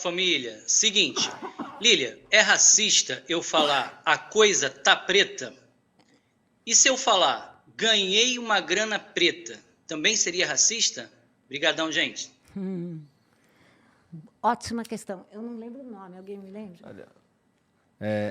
família. Seguinte, Lília, é racista eu falar a coisa tá preta? E se eu falar ganhei uma grana preta, também seria racista? Obrigadão, gente. Ótima questão. Eu não lembro o nome, alguém me lembra?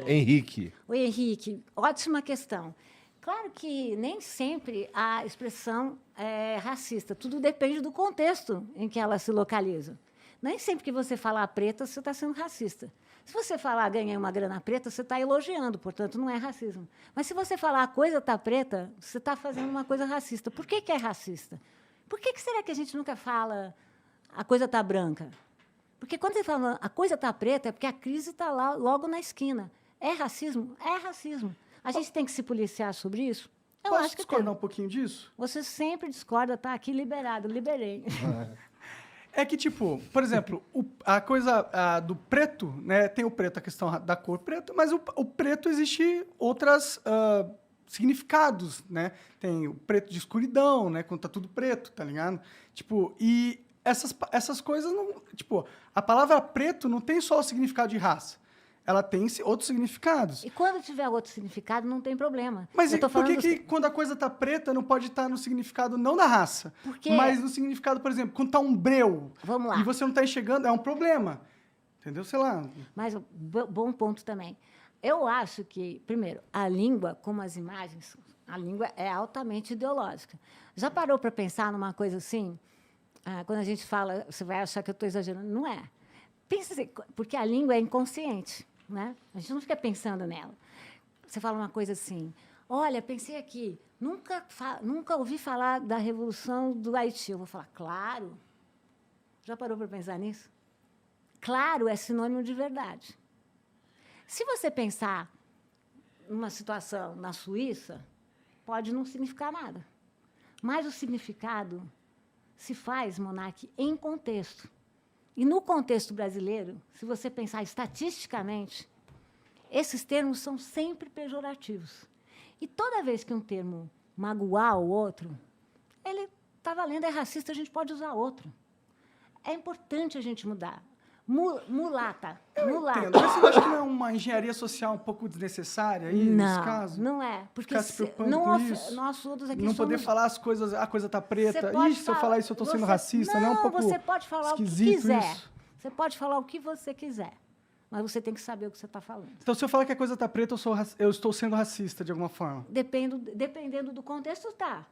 Henrique. O Henrique, ótima questão. Claro que nem sempre a expressão é racista, tudo depende do contexto em que ela se localiza. Nem sempre que você falar preta, você está sendo racista. Se você falar ganhei uma grana preta, você está elogiando, portanto, não é racismo. Mas se você falar a coisa está preta, você está fazendo uma coisa racista. Por que é racista? Por que será que a gente nunca fala a coisa está branca? Porque quando você fala a coisa está preta, é porque a crise está lá, logo na esquina. É racismo? É racismo. A gente tem que se policiar sobre isso? Eu Posso acho que discordar tem. um pouquinho disso? Você sempre discorda, está aqui liberado, liberei. É que, tipo, por exemplo, a coisa do preto, né? Tem o preto, a questão da cor preta, mas o preto existe outros significados, né? Tem o preto de escuridão, né? Quando tá tudo preto, tá ligado? Tipo, e essas coisas não... Tipo, a palavra preto não tem só o significado de raça. Ela tem outros significados. E quando tiver outro significado, não tem problema. Mas eu tô por falando que quando a coisa tá preta não pode estar no significado não da raça, mas no significado, por exemplo, quando tá um breu Vamos lá. e você não tá enxergando, é um problema. Entendeu? Sei lá. Mas bom ponto também. Eu acho que, primeiro, a língua, como as imagens, a língua é altamente ideológica. Já parou para pensar numa coisa assim? Quando a gente fala, você vai achar que eu estou exagerando. Não é. Pensa assim, porque a língua é inconsciente. Né? A gente não fica pensando nela. Você fala uma coisa assim, olha, pensei aqui, nunca ouvi falar da Revolução do Haiti. Eu vou falar, claro. Já parou para pensar nisso? Claro é sinônimo de verdade. Se você pensar numa situação na Suíça, pode não significar nada. Mas o significado se faz, Monark, em contexto. E no contexto brasileiro, se você pensar estatisticamente, esses termos são sempre pejorativos. E toda vez que um termo magoar o outro, ele está valendo, é racista, a gente pode usar outro. É importante a gente mudar. Mulata. Entendo. Mas você não acha que não é uma engenharia social um pouco desnecessária aí, nesse caso? Não é. Porque se preocupando com isso? nós todos aqui não poder falar as coisas, a coisa tá preta. Se eu falar isso, eu estou sendo racista, não é um pouco você pode falar o que esquisito quiser. isso? Você pode falar o que você quiser. Mas você tem que saber o que você está falando. Então, se eu falar que a coisa tá preta, eu estou sendo racista de alguma forma. Dependendo do contexto, tá.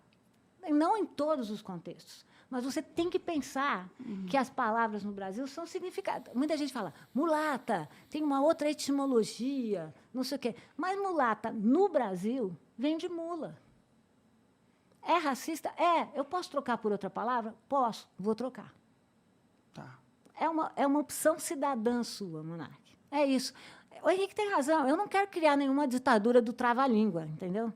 Não em todos os contextos. Mas você tem que pensar que as palavras no Brasil são significadas. Muita gente fala, mulata, tem uma outra etimologia, não sei o quê. Mas mulata, no Brasil, vem de mula. É racista? É. Eu posso trocar por outra palavra? Posso. Vou trocar. Tá. É uma opção cidadã sua, Monark. É isso. O Henrique tem razão. Eu não quero criar nenhuma ditadura do trava-língua, entendeu?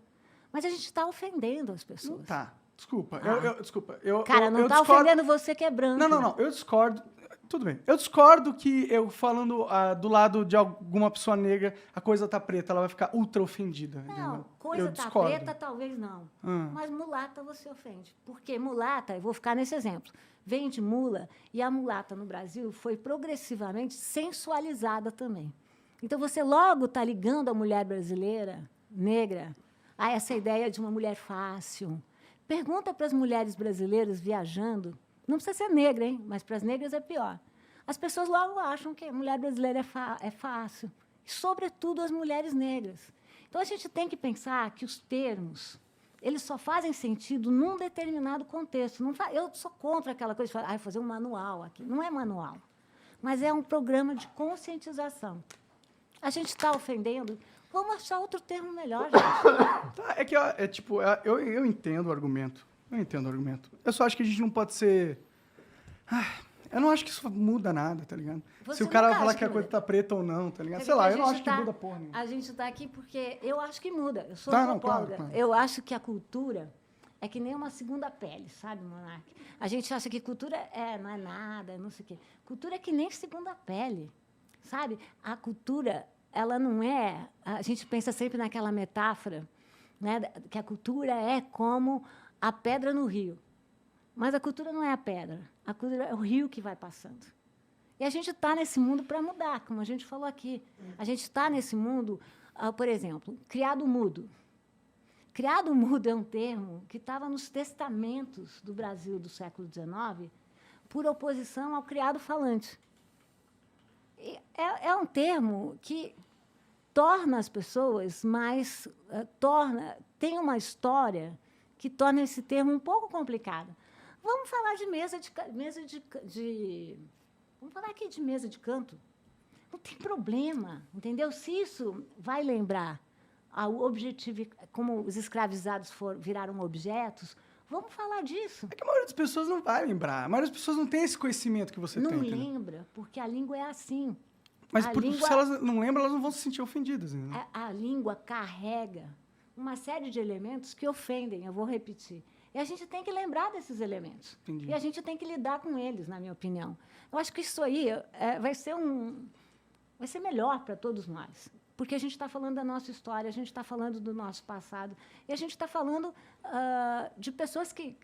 Mas a gente está ofendendo as pessoas. Não tá. Desculpa. Desculpa. Cara, não está ofendendo você que é branco. Não. Eu discordo. Tudo bem. Eu discordo que eu falando do lado de alguma pessoa negra, a coisa tá preta, ela vai ficar ultra ofendida. Não, entendeu? coisa tá preta, talvez não. Mas mulata você ofende. Porque mulata, eu vou ficar nesse exemplo, vem de mula, e a mulata no Brasil foi progressivamente sensualizada também. Então, você logo está ligando a mulher brasileira, negra, a essa ideia de uma mulher fácil. Pergunta para as mulheres brasileiras viajando, não precisa ser negra, hein? Mas para as negras é pior. As pessoas logo acham que a mulher brasileira é fácil, e, sobretudo, as mulheres negras. Então, a gente tem que pensar que os termos eles só fazem sentido num determinado contexto. Eu sou contra aquela coisa de fazer um manual aqui. Não é manual, mas é um programa de conscientização. A gente está ofendendo, vamos achar outro termo melhor, gente. Eu entendo o argumento. Eu só acho que a gente não pode ser... eu não acho que isso muda nada, tá ligado? Se o cara falar que a coisa tá preta ou não, tá ligado? Sei lá, eu não acho que muda porra nenhuma. A gente está aqui porque eu acho que muda. Eu sou antropóloga. Claro. Eu acho que a cultura é que nem uma segunda pele, sabe, Monark? A gente acha que cultura não é nada, não sei o quê. Cultura é que nem segunda pele, sabe? A cultura, ela não é... A gente pensa sempre naquela metáfora, né, que a cultura é como a pedra no rio. Mas a cultura não é a pedra. A cultura é o rio que vai passando. E a gente está nesse mundo para mudar, como a gente falou aqui. A gente está nesse mundo, por exemplo, criado mudo. Criado mudo é um termo que estava nos testamentos do Brasil do século XIX, por oposição ao criado falante. E é um termo que torna as pessoas mais... tem uma história que torna esse termo um pouco complicado. Vamos falar de vamos falar aqui de mesa de canto. Não tem problema, entendeu? Se isso vai lembrar ao objetivo, como os escravizados viraram objetos, vamos falar disso. É que a maioria das pessoas não vai lembrar. A maioria das pessoas não tem esse conhecimento que você Não tem. Não lembra, porque a língua é assim. Mas se elas não lembram, elas não vão se sentir ofendidas. Né? A língua carrega uma série de elementos que ofendem, eu vou repetir. E a gente tem que lembrar desses elementos. Entendi. E a gente tem que lidar com eles, na minha opinião. Eu acho que isso aí vai ser melhor para todos nós. Porque a gente está falando da nossa história, a gente está falando do nosso passado, e a gente está falando de pessoas que...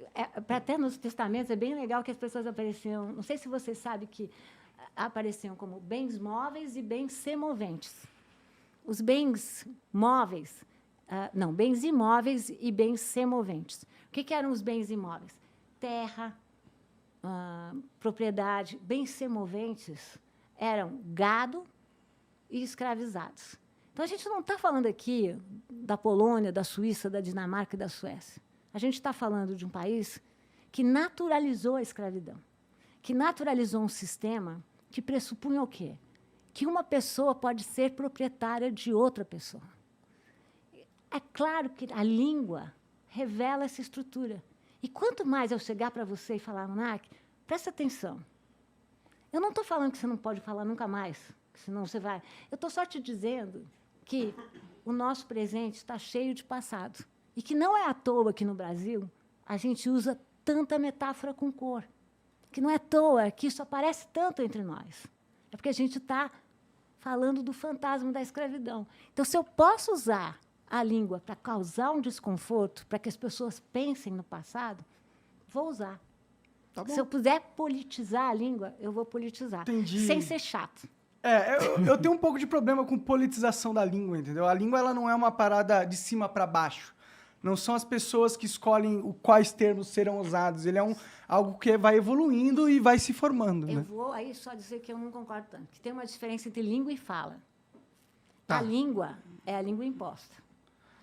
até nos testamentos, é bem legal que as pessoas apareciam... Não sei se vocês sabem que apareciam como bens móveis e bens semoventes. Os bens móveis... não, bens imóveis e bens semoventes. O que eram os bens imóveis? Terra, propriedade. Bens semoventes eram gado e escravizados. Então, a gente não está falando aqui da Polônia, da Suíça, da Dinamarca e da Suécia. A gente está falando de um país que naturalizou a escravidão, que naturalizou um sistema que pressupunha o quê? Que uma pessoa pode ser proprietária de outra pessoa. É claro que a língua revela essa estrutura. E quanto mais eu chegar para você e falar, Monark, presta atenção. Eu não estou falando que você não pode falar nunca mais, senão você vai... Eu estou só te dizendo que o nosso presente está cheio de passado. E que não é à toa que, no Brasil, a gente usa tanta metáfora com cor. Que não é à toa que isso aparece tanto entre nós. É porque a gente está falando do fantasma da escravidão. Então, se eu posso usar a língua para causar um desconforto, para que as pessoas pensem no passado, vou usar. Tá bom. Se eu puder politizar a língua, eu vou politizar. Entendi. Sem ser chato. Eu tenho um pouco de problema com politização da língua, entendeu? A língua ela não é uma parada de cima para baixo. Não são as pessoas que escolhem quais termos serão usados. Ele é algo que vai evoluindo e vai se formando. Eu Né? vou aí só dizer que eu não concordo tanto. Que tem uma diferença entre língua e fala. Tá. A língua é a língua imposta.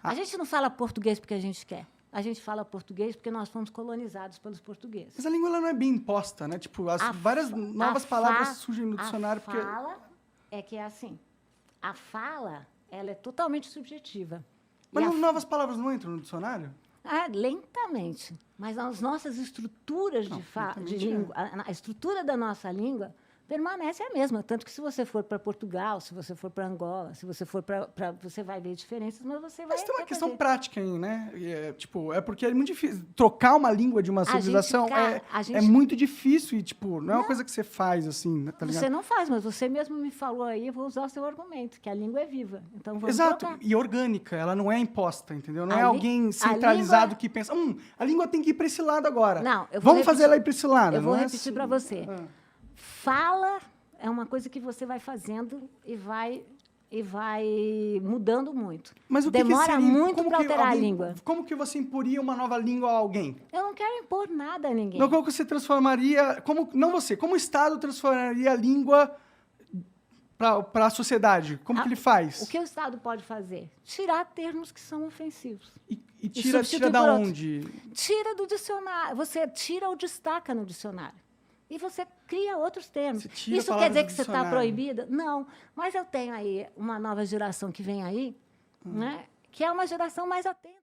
A gente não fala português porque a gente quer. A gente fala português porque nós fomos colonizados pelos portugueses. Mas a língua ela não é bem imposta, né? Tipo, várias novas palavras surgem no dicionário porque... A fala é que é assim. A fala, ela é totalmente subjetiva. Mas novas palavras não entram no dicionário? Lentamente. Mas as nossas estruturas de língua, a estrutura da nossa língua permanece a mesma. Tanto que, se você for para Portugal, se você for para Angola, se você for para... Você vai ver diferenças, mas você vai... Mas tem uma questão prática aí, né? É porque é muito difícil. Trocar uma língua de uma civilização é muito difícil e, tipo, não é uma coisa que você faz, assim, né? Tá ligado? Você não faz, mas você mesmo me falou aí, eu vou usar o seu argumento, que a língua é viva. Então, vamos Exato. trocar. E orgânica. Ela não é imposta, entendeu? Não é alguém centralizado que pensa, a língua tem que ir para esse lado agora. Não, vamos fazer ela ir para esse lado. Eu vou repetir para você. Fala é uma coisa que você vai fazendo e vai mudando muito. Mas o Demora que seria, muito para alterar a língua. Como que você imporia uma nova língua a alguém? Eu não quero impor nada a ninguém. Não, como que você transformaria... Como o Estado transformaria a língua para a sociedade? Como que ele faz? O que o Estado pode fazer? Tirar termos que são ofensivos. E tira da onde? Tira do dicionário. Você tira ou destaca no dicionário. E você cria outros termos. Isso quer dizer que você está proibida? Não. Mas eu tenho aí uma nova geração que vem aí, né, que é uma geração mais atenta.